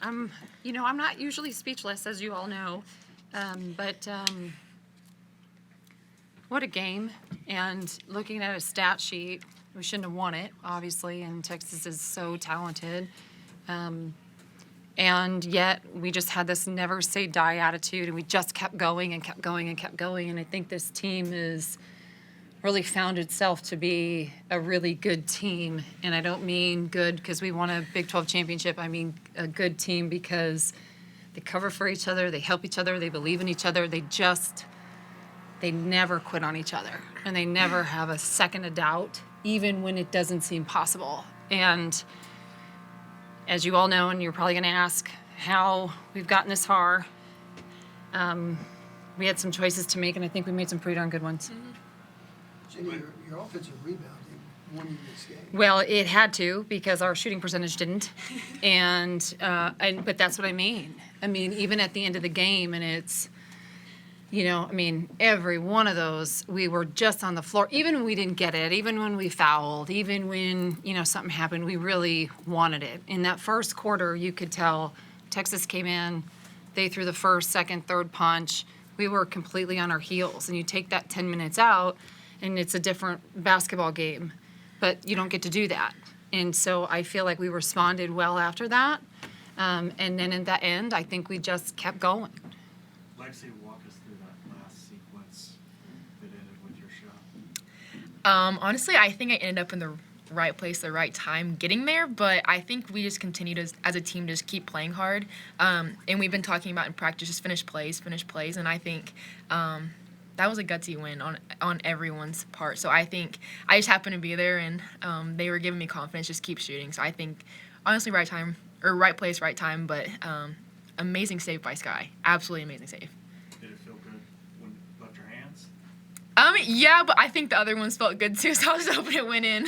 I'm not usually speechless, as you all know, but what a game. And looking at a stat sheet, we shouldn't have won it, obviously, and Texas is so talented. And yet we just had this never say die attitude, and we just kept going and kept going and kept going. And I think this team is really found itself to be a really good team. And I don't mean good because we won a Big 12 championship. I mean a good team because they cover for each other, they help each other, they believe in each other. They never quit on each other. And they never have a second of doubt, even when it doesn't seem possible. And as you all know, and you're probably going to ask how we've gotten this far, we had some choices to make, and I think we made some pretty darn good ones. Mm-hmm. Jennie, your offensive rebounding won you this game. Well, it had to because our shooting percentage didn't, but that's what I mean. I mean, even at the end of the game, and it's, every one of those, we were just on the floor. Even when we didn't get it, even when we fouled, even when, something happened, we really wanted it. In that first quarter, you could tell Texas came in, they threw the first, second, third punch. We were completely on our heels. And you take that 10 minutes out, and it's a different basketball game. But you don't get to do that. And so I feel like we responded well after that. And then in the end, I think we just kept going. Lexy, walk us through that last sequence that ended with your shot. Honestly, I think I ended up in the right place, the right time getting there, but I think we just continued as a team to just keep playing hard. And we've been talking about in practice, just finish plays, and I think that was a gutsy win on everyone's part. So I think I just happened to be there, and they were giving me confidence, just keep shooting. So I think, honestly, right time, or right place, right time, but amazing save by Sky. Absolutely amazing save. Did it feel good when you left your hands? Yeah, but I think the other ones felt good too, so I was hoping it went in.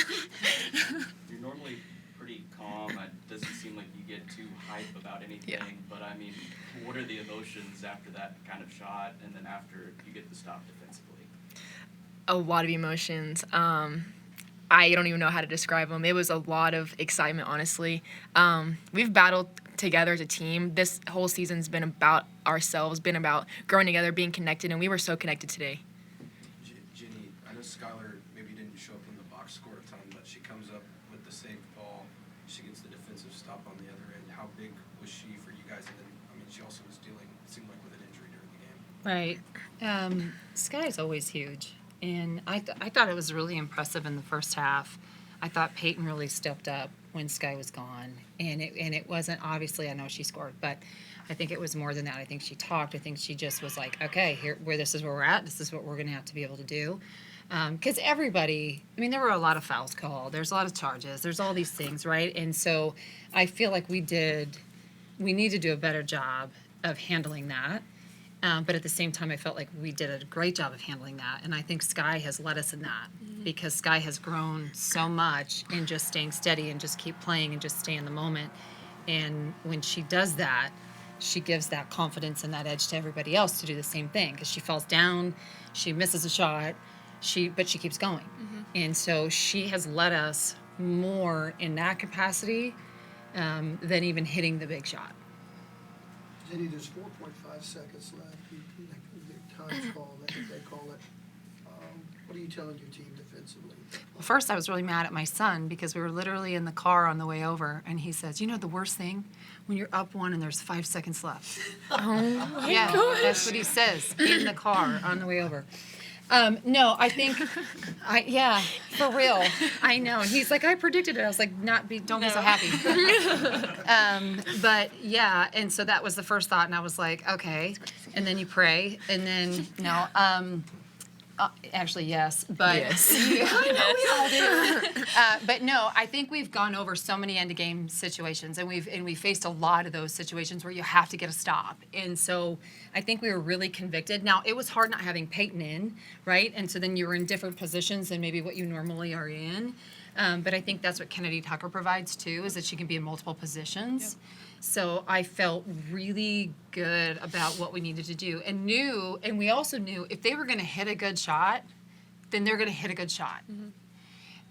You're normally pretty calm. It doesn't seem like you get too hype about anything. Yeah. But, what are the emotions after that kind of shot and then after you get the stop defensively? A lot of emotions. I don't even know how to describe them. It was a lot of excitement, honestly. We've battled together as a team. This whole season's been about ourselves, been about growing together, being connected, and we were so connected today. Jennie, I know Skylar maybe didn't show up in the box score a ton, but she comes up with the saved ball. She gets the defensive stop on the other end. How big was she for you guys? And then, she also was dealing, it seemed like, with an injury during the game. Right. Sky's always huge. And I thought it was really impressive in the first half. I thought Payton really stepped up when Sky was gone. And it wasn't, obviously, I know she scored, but I think it was more than that. I think she talked. I think she just was like, okay, this is where we're at. This is what we're going to have to be able to do. Because everybody, there were a lot of fouls called. There's a lot of charges. There's all these things, right? And so I feel like we need to do a better job of handling that. But at the same time, I felt like we did a great job of handling that. And I think Sky has led us in that because Sky has grown so much in just staying steady and just keep playing and just stay in the moment. And when she does that, she gives that confidence and that edge to everybody else to do the same thing because she falls down, she misses a shot, but she keeps going. Mm-hmm. And so she has led us more in that capacity than even hitting the big shot. Jennie, there's 4.5 seconds left. The time's called, I think they call it. What are you telling your team defensively? Well, first I was really mad at my son because we were literally in the car on the way over, and he says, the worst thing? When you're up one and there's 5 seconds left. Oh, yeah, that's what he says in the car on the way over. No, I think, for real. I know. And he's like, I predicted it. I was like, don't be so happy. But yeah, and so that was the first thought, and I was like, okay. And then you pray, and then, actually, yes, but yes. I know we all do. But no, I think we've gone over so many end of game situations, and we faced a lot of those situations where you have to get a stop. And so I think we were really convicted. Now it was hard not having Payton in, right? And so then you were in different positions than maybe what you normally are in. But I think that's what Kennedy Tucker provides too, is that she can be in multiple positions. Yep. So I felt really good about what we needed to do and we also knew if they were going to hit a good shot, then they're going to hit a good shot. Mm-hmm.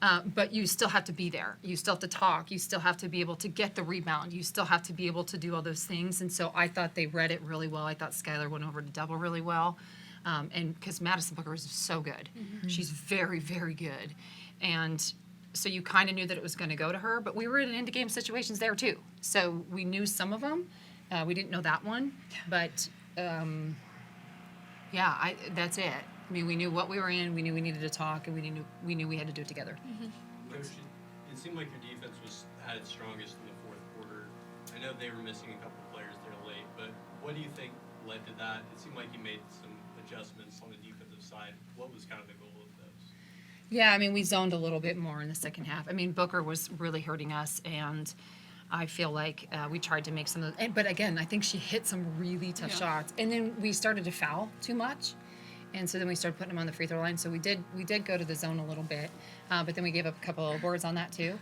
But you still have to be there. You still have to talk. You still have to be able to get the rebound. You still have to be able to do all those things. And so I thought they read it really well. I thought Skylar went over to double really well. And because Madison Booker is so good. She's very, very good. And so you kind of knew that it was going to go to her. But we were in end-game situations there, too. So we knew some of them. We didn't know that one. But, that's it. I mean, we knew what we were in. We knew we needed to talk. And we knew we had to do it together. Coach, it seemed like your defense was at its strongest in the fourth quarter. I know they were missing a couple players there late, but what do you think led to that? It seemed like you made some adjustments on the defensive side. What was kind of the goal of those? Yeah, I mean, we zoned a little bit more in the second half. I mean, Booker was really hurting us, and I feel like we tried to make some of those. But again, I think she hit some really tough shots. And then we started to foul too much. And so then we started putting them on the free throw line. So we did go to the zone a little bit, but then we gave up a couple of boards on that too.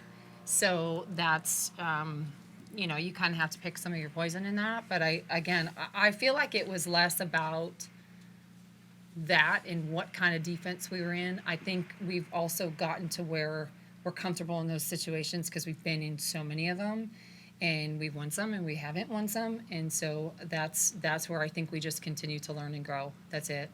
So that's, you kind of have to pick some of your poison in that. But I feel like it was less about that and what kind of defense we were in. I think we've also gotten to where we're comfortable in those situations because we've been in so many of them. And we've won some and we haven't won some. And so that's where I think we just continue to learn and grow. That's it.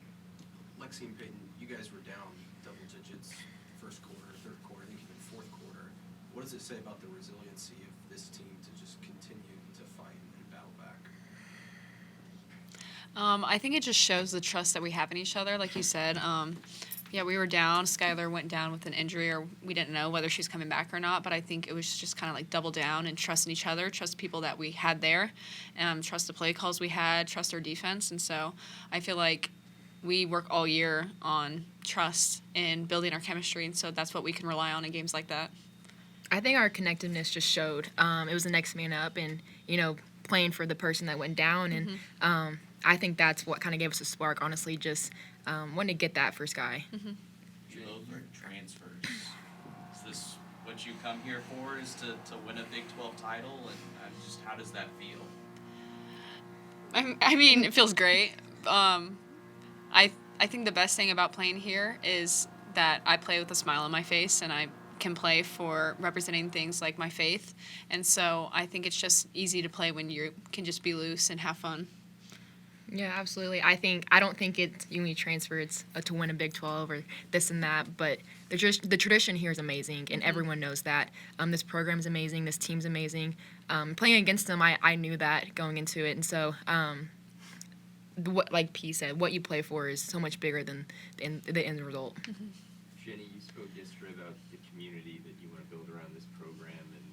Lexy and Payton, you guys were down double digits first quarter, third quarter, I think even fourth quarter. What does it say about the resiliency of this team to just continue to fight and battle back? I think it just shows the trust that we have in each other, like you said. We were down. Skylar went down with an injury, or we didn't know whether she's coming back or not. But I think it was just kind of like double down and trust in each other, trust people that we had there, trust the play calls we had, trust our defense. And so I feel like we work all year on trust and building our chemistry, and so that's what we can rely on in games like that. I think our connectiveness just showed. It was the next man up, and playing for the person that went down, and I think that's what kind of gave us a spark. Honestly, just wanting to get that for Sky. Those are transfers. Is this what you come here for? Is to win a Big 12 title, and just how does that feel? I mean, it feels great. I think the best thing about playing here is that I play with a smile on my face, and I can play for representing things like my faith. And so I think it's just easy to play when you can just be loose and have fun. Yeah, absolutely. I don't think it's you transfer. It's to win a Big 12 or this and that. But the tradition here is amazing, and everyone knows that. This program is amazing. This team's amazing. Playing against them, I knew that going into it, and so. Like P said, what you play for is so much bigger than the end result. Jennie, you spoke yesterday about the community that you want to build around this program, and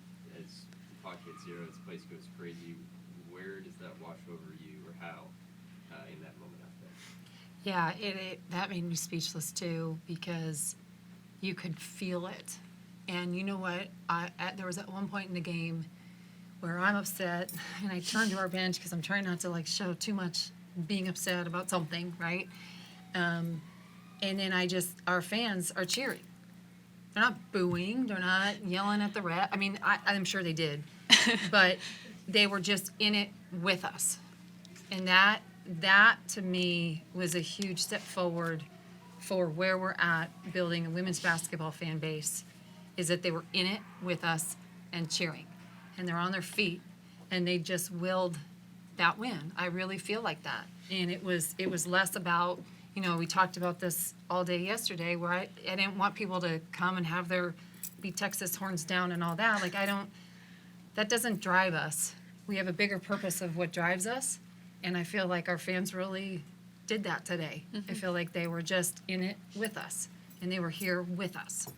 as the clock hits zero, this place goes crazy. Where does that wash over you, or how, in that moment out there? Yeah, that made me speechless too, because you could feel it. And you know what? There was at one point in the game where I'm upset, and I turn to our bench because I'm trying not to show too much being upset about something, right? And then our fans are cheering. They're not booing. They're not yelling at the ref. I mean, I'm sure they did, but they were just in it with us. And that to me was a huge step forward for where we're at building a women's basketball fan base, is that they were in it with us and cheering. And they're on their feet, and they just willed that win. I really feel like that. And it was less about, we talked about this all day yesterday, where I didn't want people to come and have their be Texas horns down and all that. That doesn't drive us. We have a bigger purpose of what drives us. And I feel like our fans really did that today. I feel like they were just in it with us, and they were here with us.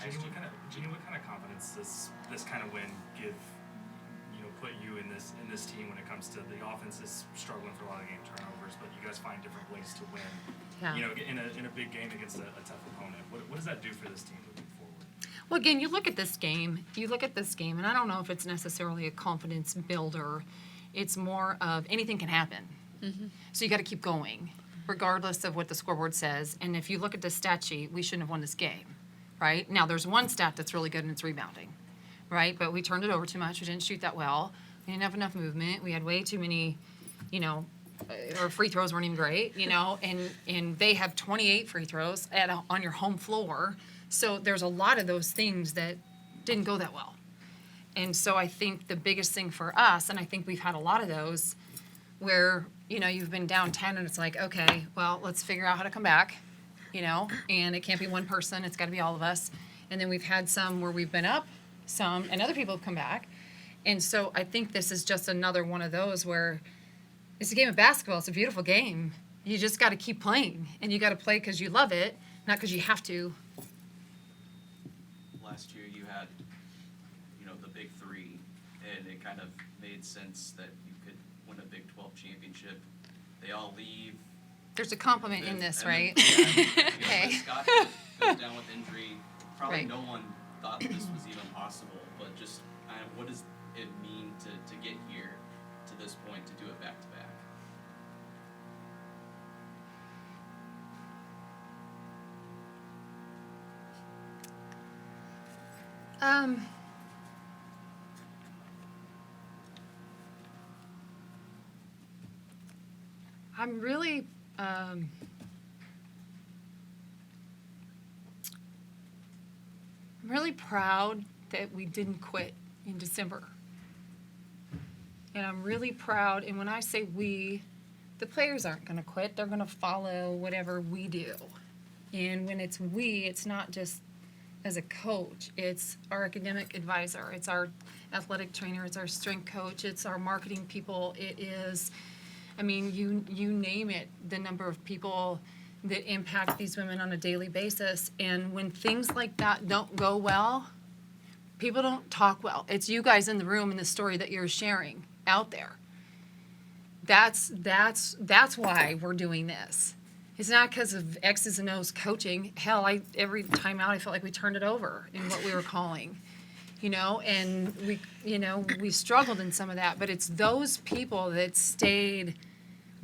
Jennie, what kind of confidence does this kind of win give? Put you in this team when it comes to the offense is struggling for a lot of game turnovers, but you guys find different ways to win. Yeah. In a big game against a tough opponent. What does that do for this team moving forward? Well, again, you look at this game, and I don't know if it's necessarily a confidence builder. It's more of anything can happen. So you got to keep going, regardless of what the scoreboard says. And if you look at the stat sheet, we shouldn't have won this game, right? Now, there's one stat that's really good, and it's rebounding. Right, but we turned it over too much. We didn't shoot that well. We didn't have enough movement. We had way too many, our free throws weren't even great, and they have 28 free throws on your home floor. So there's a lot of those things that didn't go that well. And so I think the biggest thing for us, and I think we've had a lot of those, where, you know, you've been down 10 and it's like, okay, well, let's figure out how to come back, you know, and it can't be one person, it's got to be all of us. And then we've had some where we've been up, some, and other people have come back. And so I think this is just another one of those where it's a game of basketball, it's a beautiful game. You just got to keep playing, and you got to play because you love it, not because you have to. Last year you had, you know, the big three, and it kind of made sense that you could win a Big 12 championship. They all leave. There's a compliment in and- this, and then- right? yeah, you know, Okay. Scott goes down with injury. Probably Right. no one thought this was even possible, but just kind of what does it mean to get here to this point to do it back to back? I'm really, I'm really proud that we didn't quit in December. And I'm really proud, and when I say we, the players aren't gonna quit, they're gonna follow whatever we do. And when it's we, it's not just as a coach, it's our academic advisor, it's our athletic trainer, it's our strength coach, it's our marketing people, it is, I mean, you name it, the number of people that impact these women on a daily basis. And when things like that don't go well, people don't talk well. It's you guys in the room and the story that you're sharing out there. That's why we're doing this. It's not because of X's and O's coaching. Hell, every time out I felt like we turned it over in what we were calling. You know, and we struggled in some of that, but it's those people that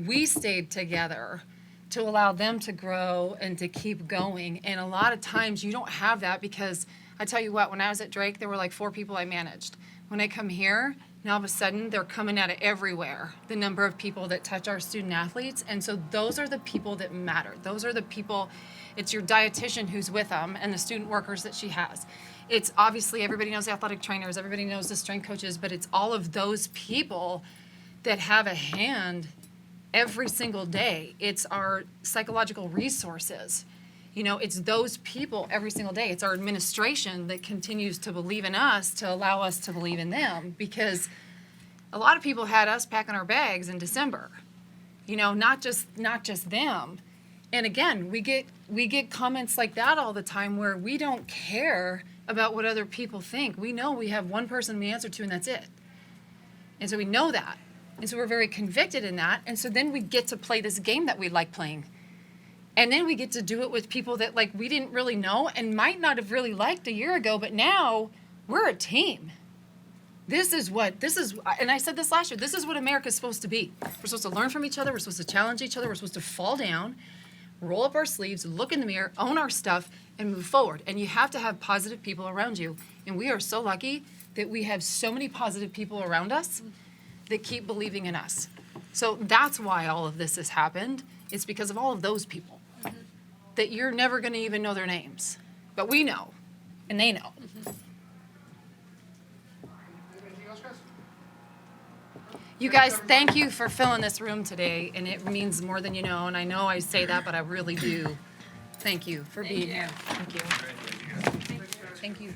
we stayed together to allow them to grow and to keep going. And a lot of times you don't have that because I tell you what, when I was at Drake, there were like 4 people I managed. When I come here, now all of a sudden they're coming out of everywhere, the number of people that touch our student athletes. And so those are the people that matter. Those are the people, it's your dietitian who's with them and the student workers that she has. It's obviously everybody knows the athletic trainers, everybody knows the strength coaches, but it's all of those people that have a hand every single day. It's our psychological resources. You know, it's those people every single day. It's our administration that continues to believe in us to allow us to believe in them, because a lot of people had us packing our bags in December. You know, not just them. And again, we get comments like that all the time where we don't care about what other people think. We know we have one person we answer to and that's it. And so we know that. And so we're very convicted in that. And so then we get to play this game that we like playing. And then we get to do it with people that like we didn't really know and might not have really liked a year ago, but now we're a team. And I said this last year, this is what America's supposed to be. We're supposed to learn from each other, we're supposed to challenge each other, we're supposed to fall down, roll up our sleeves, look in the mirror, own our stuff, and move forward. And you have to have positive people around you. And we are so lucky that we have so many positive people around us that keep believing in us. So that's why all of this has happened. It's because of all of those people that you're never going to even know their names. But we know, and they know. Anything else, guys? You guys, thank you for filling this room today, and it means more than you know, and I know I say that, but I really do. Thank you for being here. Thank you. Thank you.